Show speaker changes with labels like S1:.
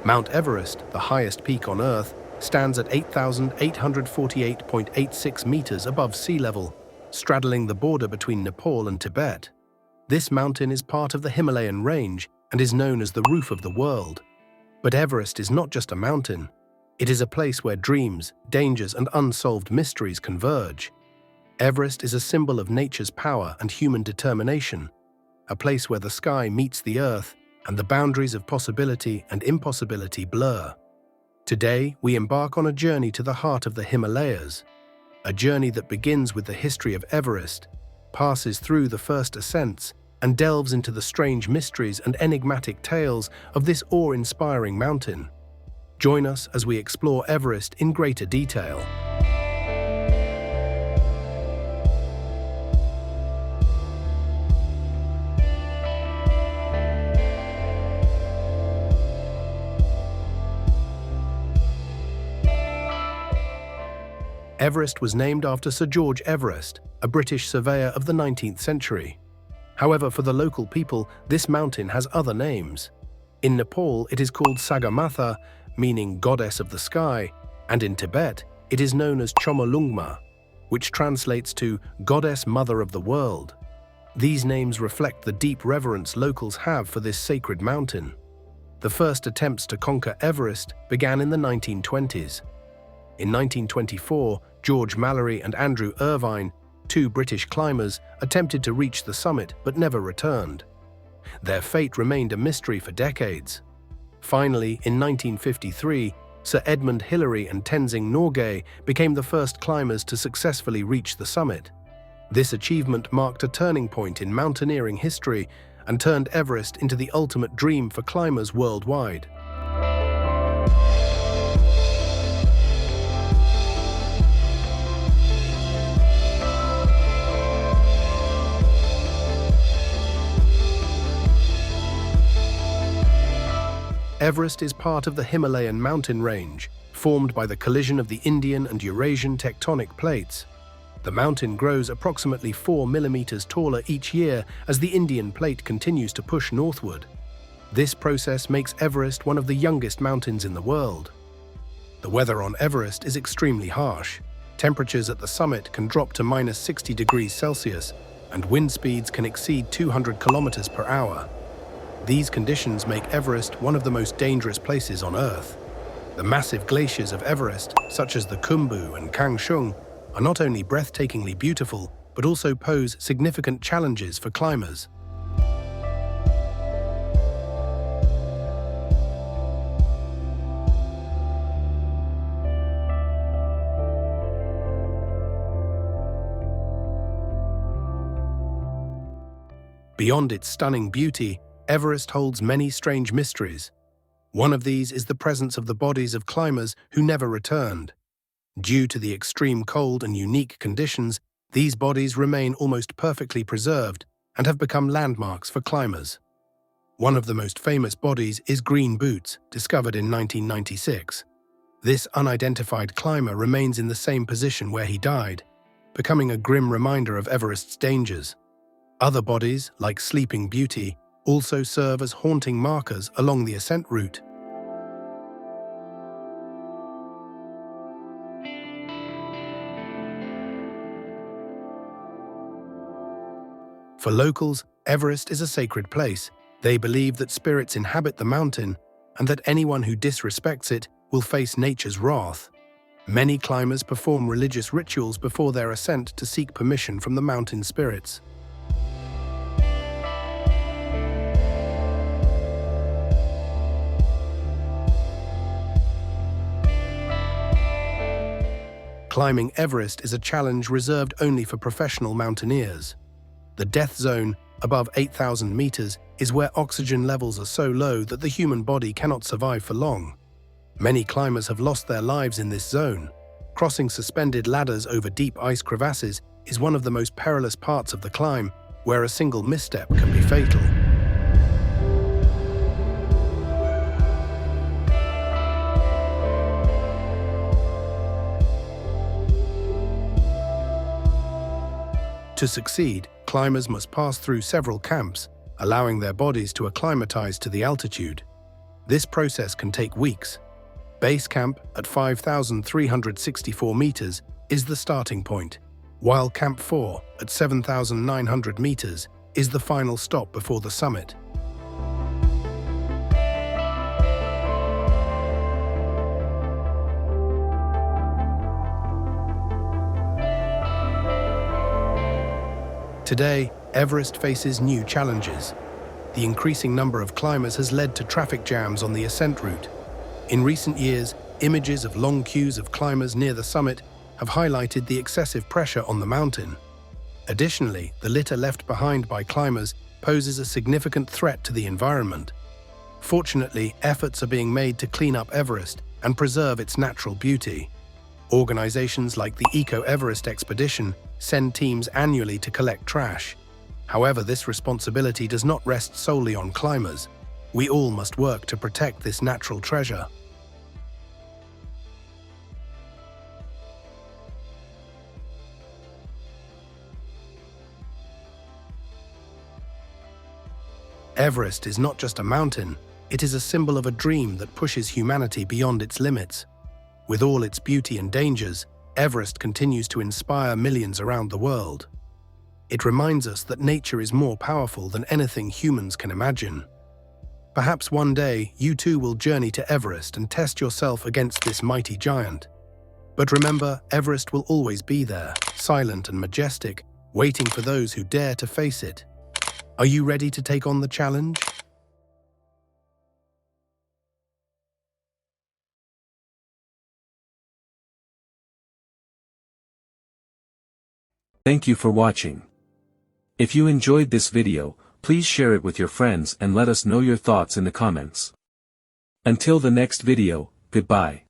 S1: Mount Everest, the highest peak on Earth, stands at 8,848.86 meters above sea level, straddling the border between Nepal and Tibet. This mountain is part of the Himalayan range and is known as the roof of the world. But Everest is not just a mountain. It is a place where dreams, dangers, and unsolved mysteries converge. Everest is a symbol of nature's power and human determination, a place where the sky meets the earth and the boundaries of possibility and impossibility blur. Today, we embark on a journey to the heart of the Himalayas, a journey that begins with the history of Everest, passes through the first ascents, and delves into the strange mysteries and enigmatic tales of this awe-inspiring mountain. Join us as we explore Everest in greater detail. Everest was named after Sir George Everest, a British surveyor of the 19th century. However, for the local people, this mountain has other names. In Nepal, it is called Sagarmatha, meaning goddess of the sky, and in Tibet, it is known as Chomolungma, which translates to goddess mother of the world. These names reflect the deep reverence locals have for this sacred mountain. The first attempts to conquer Everest began in the 1920s. In 1924, George Mallory and Andrew Irvine, two British climbers, attempted to reach the summit but never returned. Their fate remained a mystery for decades. Finally, in 1953, Sir Edmund Hillary and Tenzing Norgay became the first climbers to successfully reach the summit. This achievement marked a turning point in mountaineering history and turned Everest into the ultimate dream for climbers worldwide. Everest is part of the Himalayan mountain range, formed by the collision of the Indian and Eurasian tectonic plates. The mountain grows approximately 4 millimeters taller each year as the Indian plate continues to push northward. This process makes Everest one of the youngest mountains in the world. The weather on Everest is extremely harsh. Temperatures at the summit can drop to minus 60 degrees Celsius, and wind speeds can exceed 200 kilometers per hour. These conditions make Everest one of the most dangerous places on Earth. The massive glaciers of Everest, such as the Khumbu and Kangshung, are not only breathtakingly beautiful, but also pose significant challenges for climbers. Beyond its stunning beauty, Everest holds many strange mysteries. One of these is the presence of the bodies of climbers who never returned. Due to the extreme cold and unique conditions, these bodies remain almost perfectly preserved and have become landmarks for climbers. One of the most famous bodies is Green Boots, discovered in 1996. This unidentified climber remains in the same position where he died, becoming a grim reminder of Everest's dangers. Other bodies, like Sleeping Beauty, also serve as haunting markers along the ascent route. For locals, Everest is a sacred place. They believe that spirits inhabit the mountain and that anyone who disrespects it will face nature's wrath. Many climbers perform religious rituals before their ascent to seek permission from the mountain spirits. Climbing Everest is a challenge reserved only for professional mountaineers. The death zone, above 8,000 meters, is where oxygen levels are so low that the human body cannot survive for long. Many climbers have lost their lives in this zone. Crossing suspended ladders over deep ice crevasses is one of the most perilous parts of the climb, where a single misstep can be fatal. To succeed, climbers must pass through several camps, allowing their bodies to acclimatize to the altitude. This process can take weeks. Base camp at 5,364 meters is the starting point, while Camp 4 at 7,900 meters is the final stop before the summit. Today, Everest faces new challenges. The increasing number of climbers has led to traffic jams on the ascent route. In recent years, images of long queues of climbers near the summit have highlighted the excessive pressure on the mountain. Additionally, the litter left behind by climbers poses a significant threat to the environment. Fortunately, efforts are being made to clean up Everest and preserve its natural beauty. Organizations like the Eco-Everest Expedition send teams annually to collect trash. However, this responsibility does not rest solely on climbers. We all must work to protect this natural treasure. Everest is not just a mountain, it is a symbol of a dream that pushes humanity beyond its limits. With all its beauty and dangers, Everest continues to inspire millions around the world. It reminds us that nature is more powerful than anything humans can imagine. Perhaps one day, you too will journey to Everest and test yourself against this mighty giant. But remember, Everest will always be there, silent and majestic, waiting for those who dare to face it. Are you ready to take on the challenge?
S2: Thank you for watching. If you enjoyed this video, please share it with your friends and let us know your thoughts in the comments. Until the next video, goodbye.